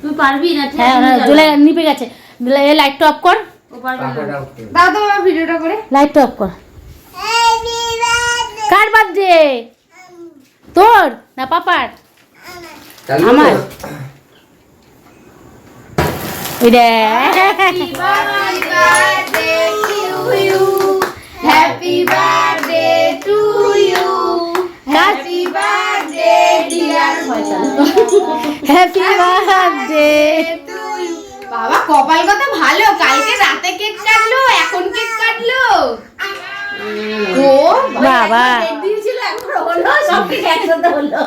তুই পারবি না? হ্যাঁ জ্বলে নিভে গেছে। লাইটটা অফ কর। ও পারবে না। দাও তো বাবা ভিডিওটা করে। লাইটটা অফ কর। কার বার্থডে? তোর না পাপার? আমার। ওই রে Happy birthday to you. Happy birthday to you. Happy birthday dear happy birthday to you. বাবা কপাল কত ভালো, কালকে রাতে কেক কাটলো, এখন কেক কাটলো। ও বাবা ডেট দিয়েছিল এখন হলো, সব কিছু একসাথে হলো।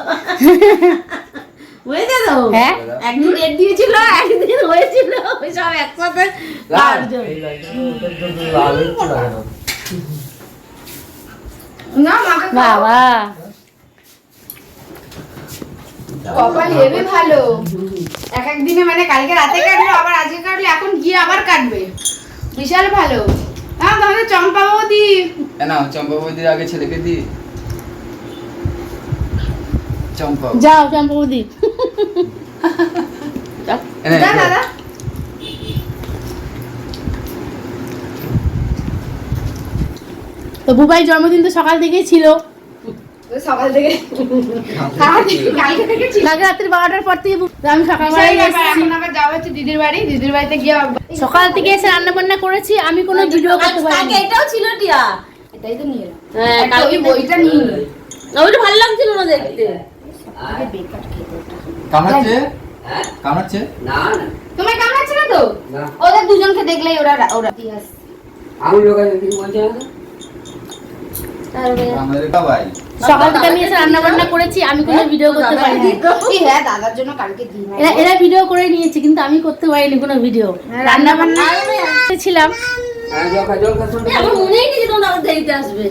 বুঝলে তো? হ্যাঁ একদিন ডেট দিয়েছিল, একদিন হয়েছিল, ওই সব একসাথে কাটলো। না মাকে খাও। বাবা কপাল হেভি ভালো, এক এক দিনে মানে কালকে রাতে কাটলো, আবার আজকে কাটলো, এখন গিয়ে আবার কাটবে, বিশাল ভালো। হ্যাঁ তোমাদের চম্পা বৌদি, না চম্পা বৌদির আগে ছেলেকে দি। চম্পা যাও চম্পবদি। এনে দাদা দাদা তো বুবাই জন্মদিন তো সকাল থেকেই ছিল, সকাল থেকে কালকে থেকে ছিল। কালকে রাত্রি 12টার পর থেকে আমি সকালবেলা সেই ব্যাপার, এসেছি। এখন আবার যাওয়া হচ্ছে দিদির বাড়ি, দিদির বাড়িতে গিয়ে সকাল থেকে এসে রান্না বান্না করেছি, আমি কোনো ভিডিও করতে কালকে পারিনি। এটাও ছিল টিয়া। এটাই তো নিয়ে এলাম। হ্যাঁ, একটা কালকে ওই বইটা নিয়ে নিই। ওইটা ভালো লাগছিল না দেখতে। কামড়াচ্ছে? কামড়াচ্ছে? তোমার কামড়াচ্ছে না তো? না। ওদের দুজনকে দেখলেই ওরা ওরা ইতিহাস। আমি লোকের কিছু বলছে না তো? আমাদের সবাই সকাল থেকে আমি এসে রান্না বান্না করেছি, আমি কোনো ভিডিও করতে পারিনি। এই হ্যাঁ দাদার জন্য কালকে দিন এরা ভিডিও করে নিয়েছে, কিন্তু আমি করতে পারিনি কোনো ভিডিও। রান্না বান্না ছিলাম। হ্যাঁ, জল খা শুনতে আমার মনেই নেই যে তোমরা আবার দেরিতে আসবে।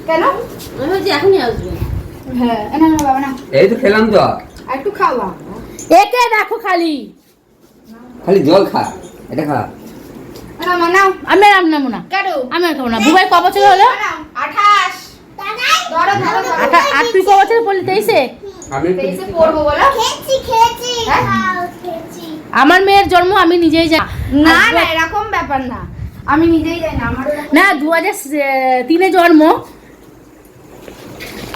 কেন? আমি ভাবছি এখনই আসবে। হ্যাঁ না না বাবা না, এই তো খেলাম তো, আর একটু খাওয়া। একে দেখো খালি, খালি জল খা, এটা খা। না মা নাও। আমি রান্না মোনা, কেন? আমি আর খাবো না। বুবাই ক বছর হলো? 28 ধরো ধরো ধরো। আর তুই ক বছর পড়লি? 23-এ? আমি তেইশে পড়বো বলো। হ্যাঁ? আমার মেয়ের জন্ম আমি নিজেই জানি না না এরকম ব্যাপার না, আমি নিজেই জানি না আমার না। 2003-এ জন্ম,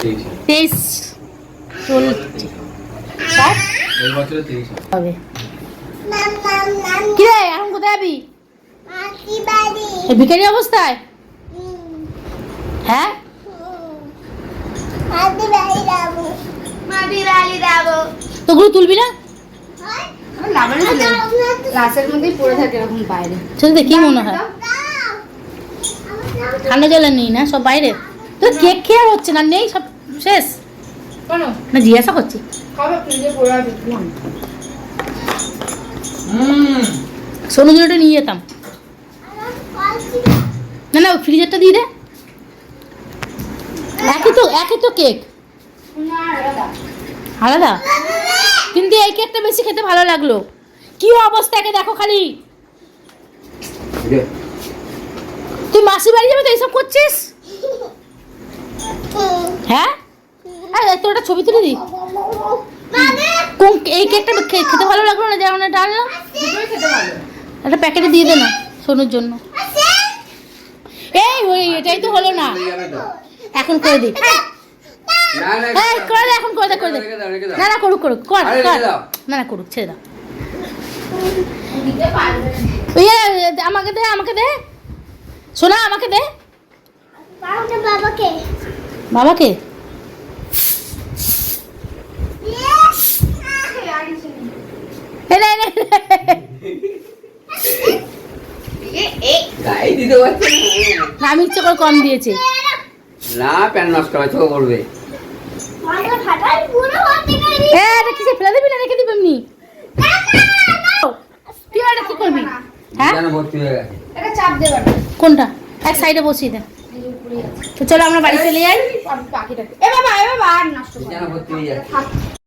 23 চলছে এই বছরে 30 হবে। কি রে এখন কোথায় যাবি? এই ভিখারি অবস্থায়? হ্যাঁ মাদির আলি দাও। তোগুলো তুলবি না? ক্লাসের মধ্যেই পড়ে থাকে এরকম বাইরে। সেটা দেখি মনে হয় ঠান্ডা জলে নেই না, সব বাইরে। তো কেক খেয়ে আর হচ্ছে না, নেই সব শেষ কেন? না, জিজ্ঞাসা করছি। কবে ফ্রিজে পড়ে আছে? সোনু জলটা নিয়ে যেতাম। না না, ফ্রিজারটা দিয়ে দে। একই তো কেক, না দাদা আলাদা। কিন্তু এই কেকটা বেশি খেতে ভালো লাগলো। কি অবস্থা, একে দেখো খালি। তুই মাসি বাড়ি যাবে তো এইসব করছিস? হ্যাঁ তোর একটা ছবি তুলে দি। কোন এই কেকটা খেতে ভালো লাগলো না, যেমন এটা আনলাম, দুটোই খেতে ভালো। একটা প্যাকেটে দিয়ে দে না সোনুর জন্য। এই ওই এটাই তো হলো না, এখন করে দি। না না এই করে দে, এখন করে দে, করে দে। রেখে দাও, রেখে দাও। না না করুক করুক, কর আরে কর। রেখে দাও। না না করুক, ছেড়ে দাও। দিতে পারবে না। ওই আমাকে দে, আমাকে দে সোনা, আমাকে দে। বাবাকে এই নে, নে, নে। গায়ে দিতে পারছে না। আমি ইচ্ছে করে কম দিয়েছি। না, প্যান নষ্ট হয়, চোখ পড়বে। এটা কিসে ফেলে দিবি না, রেখে দিবি এমনি? তুই এটা কি করবি? হ্যাঁ যেন ভর্তি হয়ে গেছে। এটা চাপ দেবে না। কোনটা? এক সাইডে বসিয়ে দে। এই উপরে আছে। তো চলো আমরা বাড়ি চলে যাই। পাখিটাকে এ বাবা আর নষ্ট যেন ভর্তি হয়ে যাচ্ছে। থাক